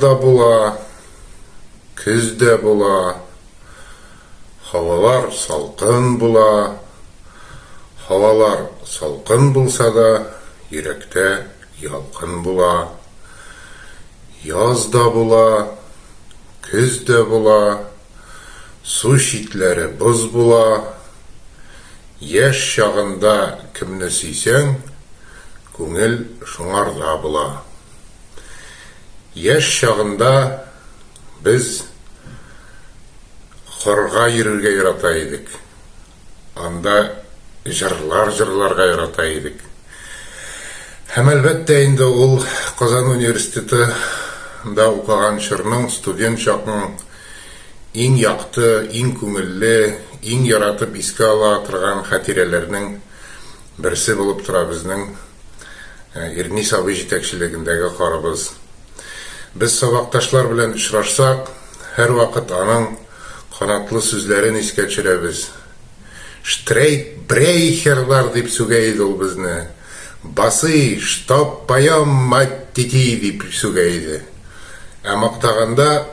да була, күз дә була, һавалар салкын була. Һавалар салкын булса да, йөрәктә ялкын була. Яз да була, күз дә була, су читләре боз була. Яшь чагында кемне сөйсәң, күңел шуңарда була. Яшь чагында без хорга йөрергә ярата идек. Анда җырларга ярата идек. Һәм әлбәттә инде ул Казан университетында укыган чорның, студент чакның иң якты, иң күңелле, иң яратып искә ала торган хатирәләрнең берсе булып тора безнең Ирнис абый җитәкчелегендәге карабыз. Без сабакташлар белән очрашсак, һәрвакыт аның канатлы сүзләрен искә төшерәбез. Штрейкбрейхерлар дип сүгә иде ул безне. Басы, штаб паям мать тити дип сүгә иде. Ә мактаганда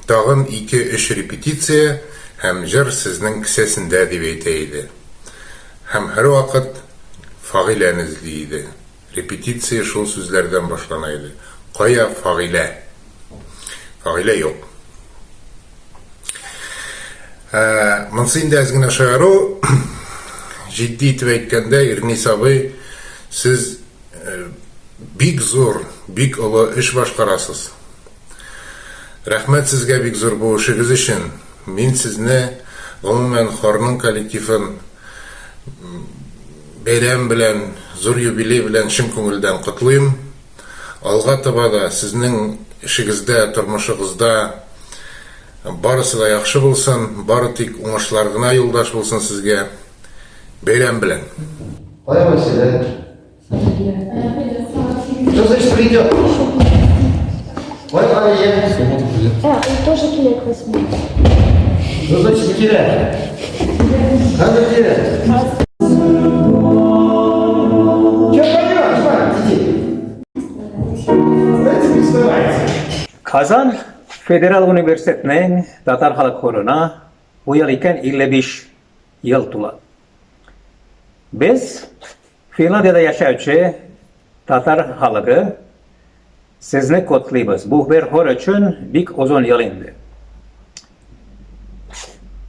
тагын 2-3 репетиция һәм җыр сезнең кесәсендә дип әйтә иде. Һәм һәрвакыт Фагыйләне эзли иде. Репетиция шул сүзләрдән башлана иде. Кая Фагыйлә? Фагыйлә юк. Монсы инде әз генә шаяру, җитди итеп әйткәндә, Ирнис абый, сез бик зур, бик олы эш башкарасыз. Рәхмәт сезгә бик зур бу эшегез өчен. Мин сезне, гомумән, хорның коллективын бәйрәм белән, зур юбилей белән чын күңелдән котлыйм. Алга таба да сезнең эшегездә, тормышыгызда барысы да яхшы булсын, бары тик уңышлар гына юлдаш булсын сезгә. Бәйрәм белән. Кая Василий? Что значит придет? Ой, Мария. Он тоже килек возьмет. Что значит килек? Надо килек. Kazan Federal Üniversiteti'nin Tatar Halk Horo'na bu yıl iken 55 yıl tula. Biz Finlandiyada yaşayıcı Tatar halkı sizni kutlayız. Bu bir hor için bik uzun yıl indi.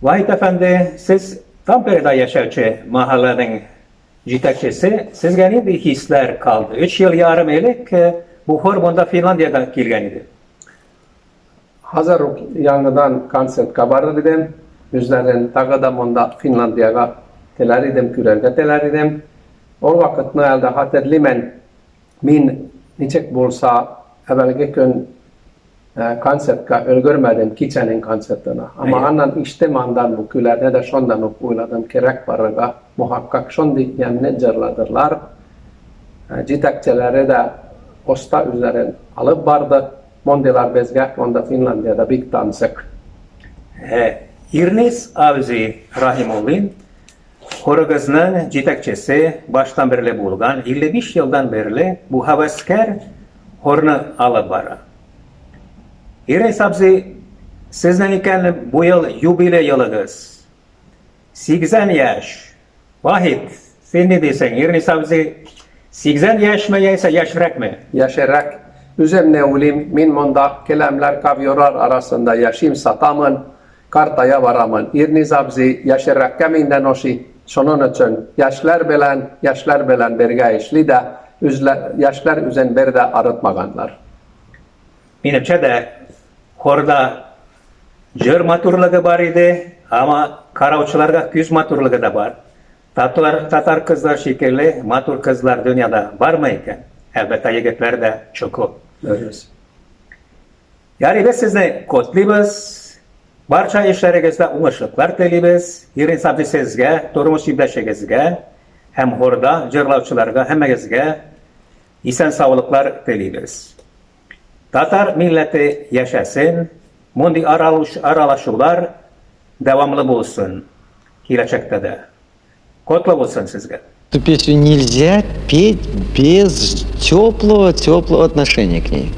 Vahit Efendi, siz Tampere'de yaşayıcı mahallenin җитәкчесе, sizge ne bir hisler kaldı? 3 yıl yarım elik bu hor bunda Finlandiya'da gelgen idi. Hazır yanıdan konsertga barır idim. Yüzlerden tağda monda Finlandiya'ga teler idim, kürerge teler idim. O vakit elde hatırlayman, min niçek bolsa evvelki gün konsertga ölgürmedim Kiçenin konsertine. Ama annan işte mandan bu külerde de şondan uyladım kerek barıga muhakkak şondi yemne cırladırlar. Citakçeleri de osta üzerine alıp bardı. Mondilar bezge, onda Finlandiya'da big tanısak. İrnis Avzi Rahimoğlu'nun horogızının citakçesi baştan beri bulgan 55 yıldan beri bu havasker horunu alıp bara. İrnis Avzi sizden iken bu yıl jubiley yılınız. 80 yaş. Vahit, sen ne desen? İrnis Avzi 80 yaş mı yaysa yaşrak mı? Yaşarak. Üzemne ulim, min monda kelamlar kavyorar arasında yaşim satamın, kartaya varamın. İrniz abzi yaşarak keminden oşi, sonun için yaşlar belen berge işli de, yaşlar üzen berde arıtmaganlar. Menimçe de horda jır maturluğu var idi ama karavçılarda küz maturluğu da var. Tatar kızlar şekilli matur kızlar dünyada var mı iken? Elbette yigitler de çok. Yani biz sizni kutlayız. Barcha işlerinizde uğuşluklar dileymiz. Irnis abzi sizge, turmuş yibdaşigizge, hem horda jırlavçılarga hemmegizge isen sağlıklar dileymiz. Tatar milleti yaşasın, mundi aralaşılar devamlı bulsun. Gelecekte de. Kutlu bulsun sizge. Эту песню нельзя петь без теплого отношения к ней.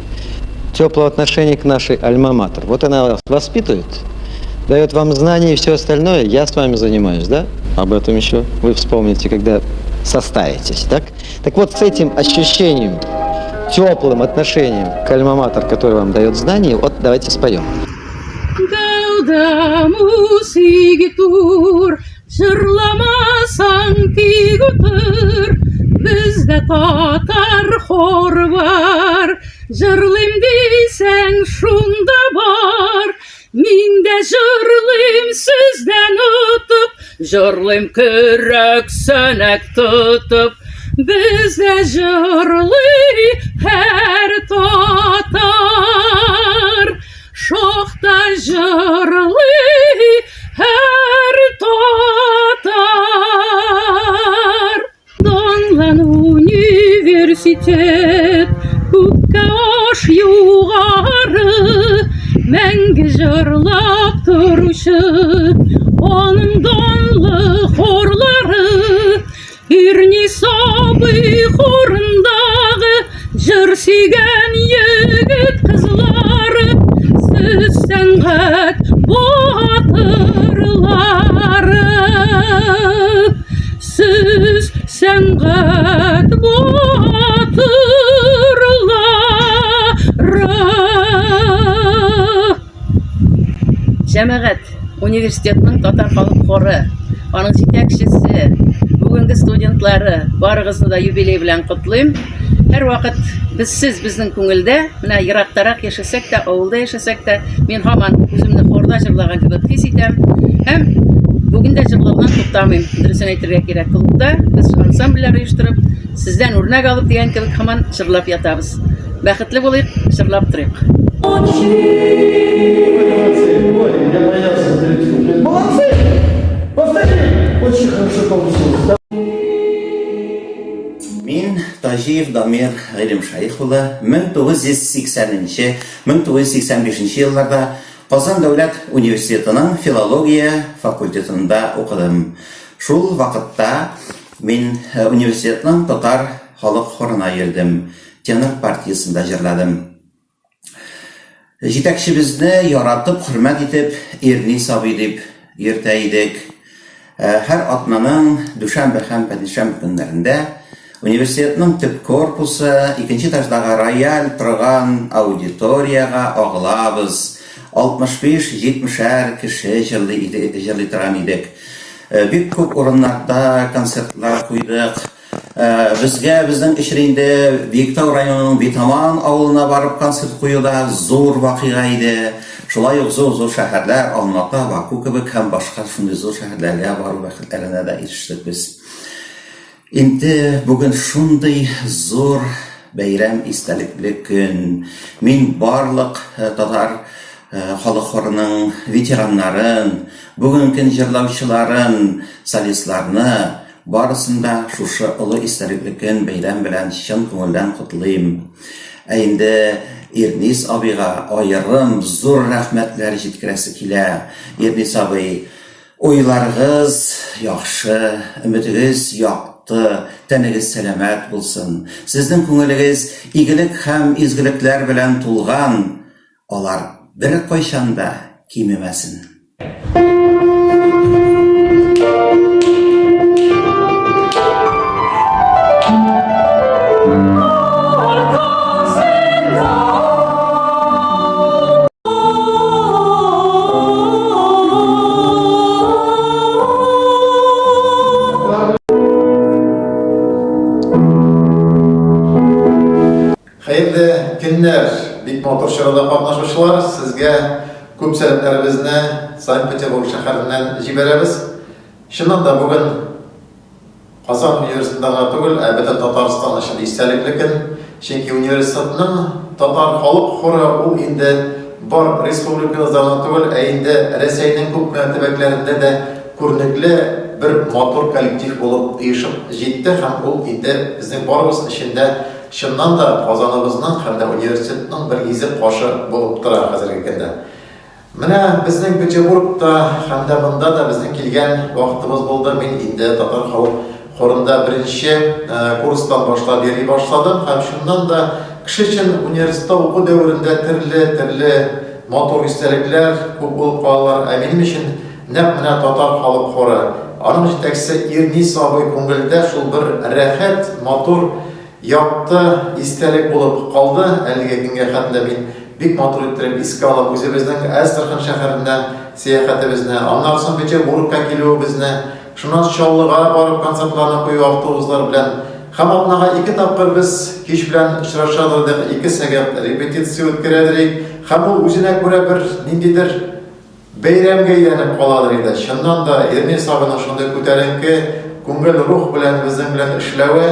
теплого отношения к нашей альма-матер. Вот она вас воспитывает, дает вам знания и все остальное. Я с вами занимаюсь, да? Об этом еще вы вспомните, когда составитесь, так? Так вот, с этим ощущением, теплым отношением к альма-матер, который вам дает знания, вот давайте споем. Gaudamus igitur, jırlamasan tigutur, bizde tatar hor var, jırlim desen şunda var, minde jırlim sizden ötüp, jırlim kürek sönek tutup, bizde jırlı her tatar. Şoxta jırlı her tatar. Donlan üniversitet, kukkaş yuğarı, məngi jırlap turuşu, onun donlı xorları, irni sabı xorundağı, jır sigen yigit kızları, Sənqət batırları, siz sənqət batırları. Cəmiyyət Universitetinin Tatar Xalq Xorı, onun жетекшісі, бүгінгі студентлары барығызды да юбилей белән құтлыйм. Һәр вакыт безсез безнең күңелдә, менә ерактарак яшәсәк тә, авылда яшәсәк тә, мин һаман үземне хорда җырлаган кебек хис итәм. Һәм бүген дә җырлаудан туктамыйм. Дөресен әйтергә кирәк, клубта без ансамбльләр оештырып, сездән үрнәк алып дигән кебек һаман җырлап ятабыз. Бәхетле булыйк, җырлап торыйк. Молодцы! Повтори! Очень хорошо получилось. Мин Тажиев Дамир Гыйлемшайхулы 1980-1985 елларда Казан дәүләт университетының филология факультетында укыдым. Шул вакытта мин университетның татар халык хорына йөрдем. Тенор партиясында җырладым. Җитәкчебезне яратып, хөрмәт итеп, Ирни Сабый дип йөртә идек. Һәр атнаның дүшәмбе һәм пәнҗешәмбе көннәрендә университетның төп корпусы, икенче этаждагы рояль торган аудиторияга агылабыз. 65-70 кеше җырлый торган идек. Бик күп урыннарда концертлар куйдык. Безгә безнең эшрендә Биектау районының Битаман авылына барып концерт куюда зур вакыйга иде. Шулай ук зур шәһәрләр, Алматы, Баку кебек һәм башка шундый зур шәһәрләргә бару бәхетләренә дә ирештек без. Инде бүген шундый зур бәйрәм истәлекле көн. Мин барлык татар халык хорының ветераннарын, бүгенге җырлаучыларын, солистларны барысында шушы олы истәлекле көн бәйрәм белән чын күңелдән котлыйм. Инде Ирнис абыйга аерым зур рәхмәтләр җиткерәсе килә. Ирнис абый, уйларыгыз яхшы, өмидегез якты, тәнегез сәламәт булсын. Сезнең күңелегез игелек һәм изгелекләр белән тулган. Алар бер кайчанда кимемәсен. Хәерле көннәр, бик матур чарада катнашучылар, сезгә күп сәламнәребезне Санкт-Петербург шәһәреннән җибәрәбез. Шуннан да бүген Казан университетында түгел, бөтен Татарстан өчен истәлекле көн. Чөнки университетның татар халык хоры ул инде бар республикабызда түгел, инде Рәсәйнең күп төбәкләрендә дә күренекле бер матур коллектив булып оешып җитте һәм ул инде безнең барыбыз эчендә шуннан да Казаныбызның һәм дә университетның бер изеп кашы булып тора хәзерге көндә. Менә безнең Петербургта һәм дә монда да безнең килгән вакытыбыз булды. Мин инде татар халык хорында беренче курстан башлап йөри башладым һәм шуннан да кеше өчен университетта уку дәверендә төрле матур истәлекләр күп булып калалар. Ә минем өчен нәкъ менә татар халык хоры. Аның җитәкчесе Ирнис абый күңелдә шул бер рәхәт, матур, якты истәлек булып калды. Әлеге көнгә хәтле мин бик матур иттереп искә алам үзебезнең Әстерхан шәһәреннән сәяхәтебезне, аннан соң Петербургка килүебезне, шуннан Чаллыга барып концертларны кую автобуслар белән. Һәм атнага 2 тапкыр без кич белән очрашабыз, 2 сәгать репетиция үткәрәдек. Һәм ул үзенә күрә бер ниндидер бәйрәмгә әйләнеп каладыр иде. Чыннан да Ирнис абыйның шундый күтәренке, күңел рух белән безнең белән эшләве,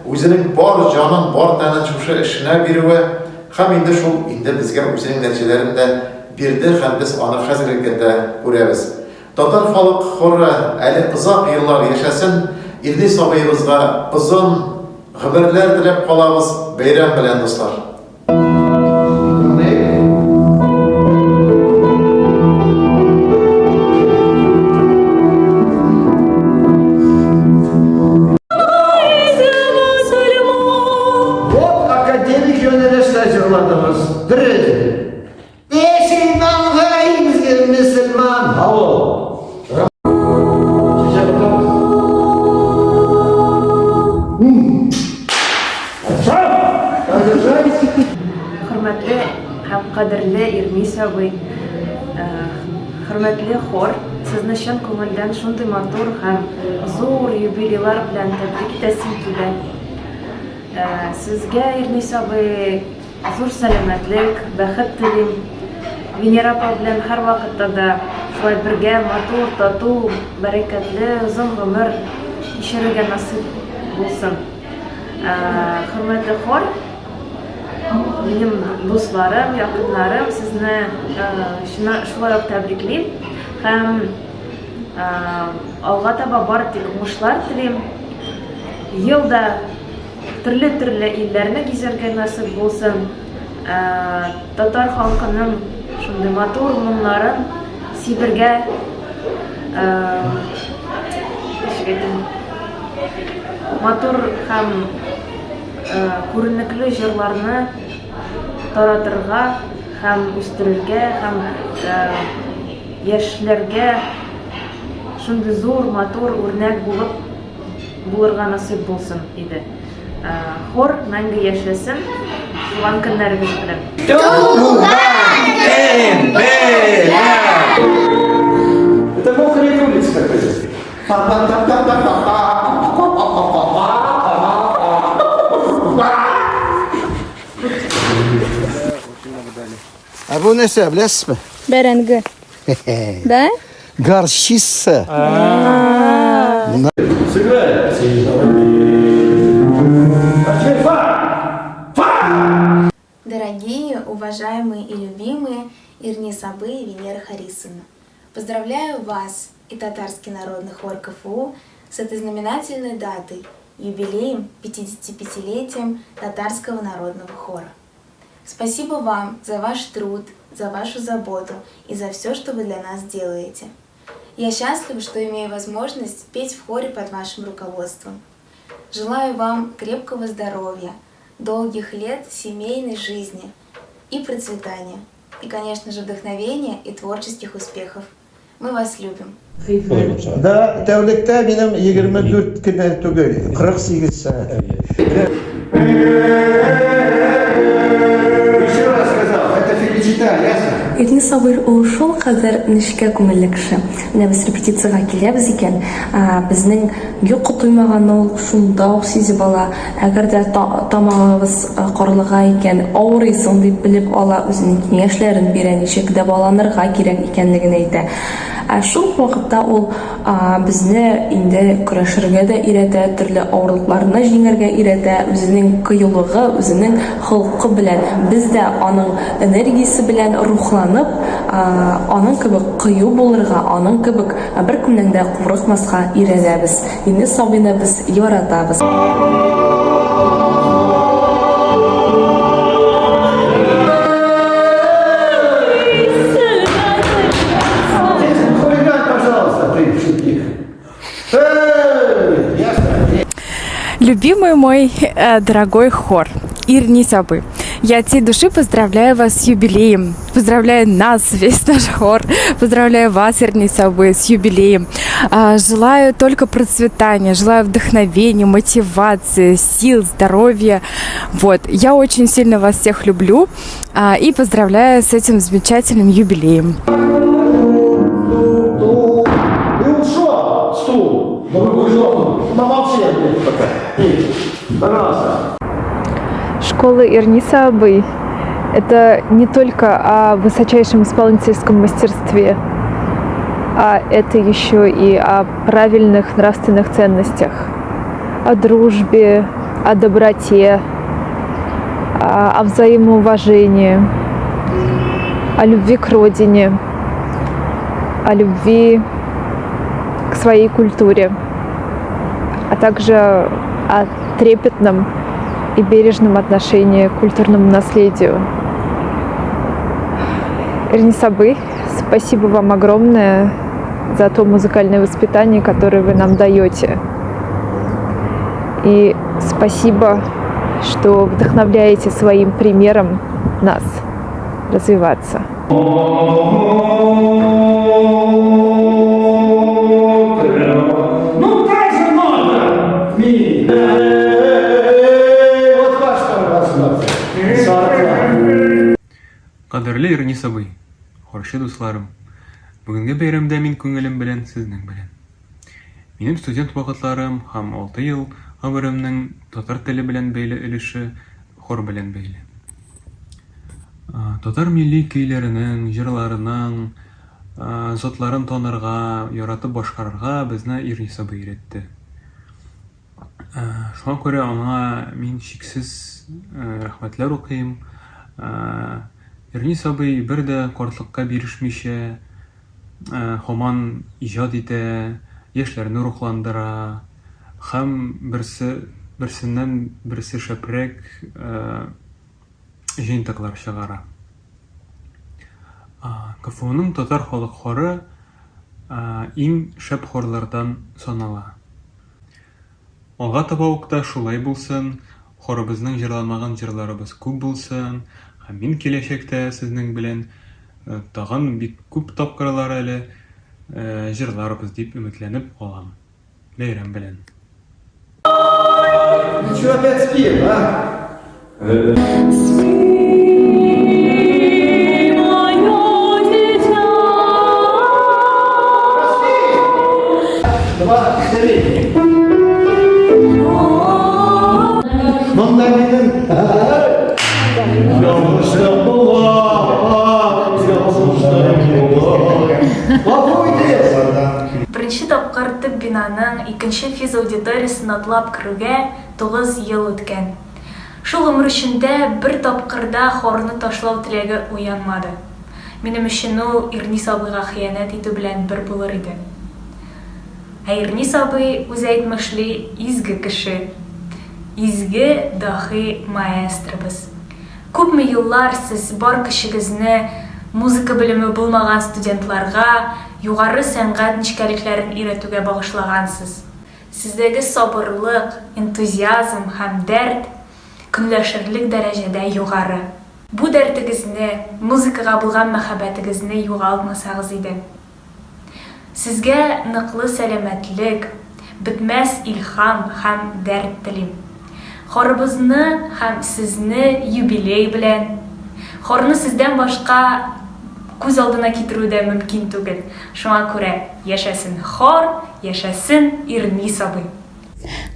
үзенең бар җанын, бар тәнен шушы эшенә бирүе, һәм инде шул безгә үзенең нәтиҗәләрен дә бирде һәм без аны хәзерге көндә күрәбез. Татар халык хоры әле озак еллар яшәсен. Ирнис абыебызга озын гомерләр теләп калабыз. Бәйрәм белән, дуслар. Вот академик жөнінде стажерладыңыз. Бірі. Сен аңғайыңыз мұсылман. Ау. Хөрмәтле һәм кадерле Ирнис абый, хөрмәтле хор, сезне чын күңелдән шундый матур һәм зур юбилейлар белән тәбрик итәсем килә. Сезгә, Ирнис абый, зур сәламәтлек, бәхет телим. Венера апа белән һәр вакытта да шулай бергә матур, тату, бәрәкәтле, озын гомер кичерергә насыйп булсын. Хөрмәтле хор, минем дусларым, якыннарым, сезне шулай ук тәбриклим һәм алга таба бар тик уңышлар телим. Елда төрле илләрне гизәргә насыйп булсын. Татар халкының шундый матур моңнарын сибергә, матур һәм күренекле җырларны таратырга һәм үстерергә һәм яшьләргә шундый зур, матур үрнәк булырга насыйп булсын иде. Хор мәңге яшәсен, туган көннәрегез белән. Это мокрые улицы такой. А bu nesi biliyorsun? Бәрәңге. Да? Горчица. Дорогие, уважаемые и любимые Ирнис абый и Венера Харисовна, поздравляю вас и Татарский народный хор КФУ с этой знаменательной датой, юбилеем 55-летием Татарского народного хора. Спасибо вам за ваш труд, за вашу заботу и за все, что вы для нас делаете. Я счастлива, что имею возможность петь в хоре под вашим руководством. Желаю вам крепкого здоровья, долгих лет семейной жизни и процветания. И, конечно же, вдохновения и творческих успехов. Мы вас любим. Да, тәүлектә минем 24 көннәр түгел, 48 сәгать. Еще раз сказал, это феличита, ясно? Ирнис абый ул шул кадәр нечкә күңелле кеше. Менә без репетициягә киләбез икән, безнең юк туймаган ул шунда ук сизеп ала. Әгәр дә тамагыбыз карлыга икән, авырыйсың дип белеп ала, үзенең киңәшләрен бирә, ничек дә баланырга кирәк икәнлеген әйтә. Шул вакытта ул безне инде көрәшергә дә өйрәтә, төрле авырлыкларны җиңәргә өйрәтә, үзенең кыюлыгы, үзенең холкы белән. Без дә аның энергиясе белән рухланып, аның кебек кыю булырга, аның кебек беркемнән дә курыкмаска өйрәнәбез. Ирнис абыйны без яратабыз. Любимый мой дорогой хор, Ирнис абый, Я от всей души поздравляю вас с юбилеем. Поздравляю нас, весь наш хор. Поздравляю вас, Ирни Сабы, с юбилеем. Желаю только процветания, желаю вдохновения, мотивации, сил, здоровья. Вот. Я очень сильно вас всех люблю и поздравляю с этим замечательным юбилеем. Школа Ирни Сабы – это не только о высочайшем исполнительском мастерстве, а это еще и о правильных нравственных ценностях, о дружбе, о доброте, о взаимоуважении, о любви к родине, о любви к своей культуре, а также о трепетном и бережном отношении к культурному наследию. Ирни Сабы, спасибо вам огромное за то музыкальное воспитание, которое вы нам даете. И спасибо, что вдохновляете своим примером нас развиваться. Кадерле Ирни Сабы, хоршы дусларым, бүгінгі бәйрәмдә мин күңелем белән сезнең белән. Минем студент вакытларым һәм 6 ел гомеремнең татар теле белән бәйле өлеше хор белән бәйле. Татар милли көйләренең, җырларының, затларын танырга, яратып башкарырга безне Ирни Сабы өйрәтте. Шуңа күрә аңа мин чиксез рәхмәтләр укыйм. Ирни Сабы бер дә картлыкка бирешмичә, һаман иҗат итә, яшьләрне рухландыра, һәм берсеннән берсе шәпрәк җыентыклар чыгара. КФУның татар халык хоры иң шәп хорлардан санала. Алга таба ук та шулай булсын, хорыбызның җырламаган җырларыбыз күп булсын. Һәм мин киләчәктә сезнең белән тагын бик күп тапкырлар әле җырларыбыз дип өметләнеп калам. Бәйрәм белән. Ничего опять спим, а? Беренче тапкыр төп бинаның 2нче физ аудиториясын атлап керүгә 9 ел үткән. Шул гомер эчендә бер тапкырда хорны ташлау теләге уянмады. Минем өчен ул Ирни Сабыйга хыянәт итү белән бер булыр иде. Ирни Сабый үзе әйтмешли изге кеше, изге дахи маэстробыз. Күпме еллар сез бар кешегезне музыка белеме булмаган студентларга югары сәнгать нечкәлекләрен өйрәтүгә багышлагансыз. Сездәге сабырлык, энтузиазм һәм дәрт көнләшерлек дәрәҗәдә югары. Бу дәртегезне, музыкага булган мәхәббәтегезне югалтмасагыз иде. Сезгә ныклы сәламәтлек, бетмәс илһам һәм дәрт телим. Хорыбызны һәм сезне юбилей белән. Хорны сездән башка күз алдына китерү дә мөмкин түгел. Шуңа күрә яшәсен хор, яшәсен Ирни Сабый.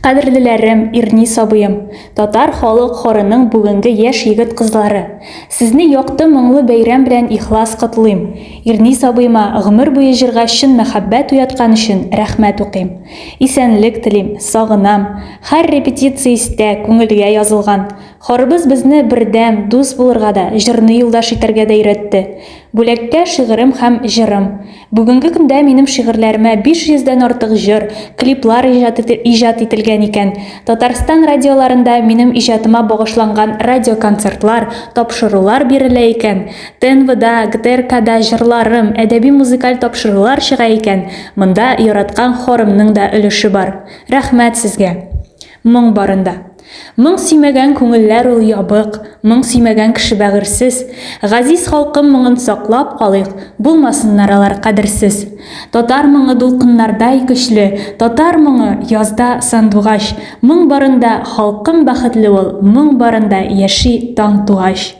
Кадерлеләрем, Ирни Сабыем, татар халык хорының бүгенге яшь егет кызлары. Сезне якты моңлы бәйрәм белән ихлас котлыйм. Ирни Сабыйма гомер буе җырга чын мәхәббәт уяткан өчен рәхмәт укыйм. Исәнлек телим, сагынам. Һәр репетиция истә күңелгә язылган. Хорыбыз безне бердәм, дус булырга да, җырны юлдаш итәргә дә өйрәтте. Бүләккә шигырем һәм җырым. Бүгенге көндә минем шигырьләремә 500дән артык җыр, клиплар иҗат ителгән икән. Татарстан радиоларында минем иҗатыма багышланган радиоконцертлар, тапшырулар бирелә икән. ТНВда, ГТРКда җырларым, әдәби-музыкаль тапшырулар чыга икән. Монда яраткан хорымның да өлеше бар. Рәхмәт сезгә. Моң барында. Моң сөймәгән күңелләр ул ябык, моң сөймәгән кеше бәгырсез. Газиз халкым моңын саклап калыйк, булмасыннар алар кадерсез. Татар моңы дулкыннардай көчле, татар моңы язда сандугач. Моң барында халкым бәхетле ул, моң барында яши таң тугач.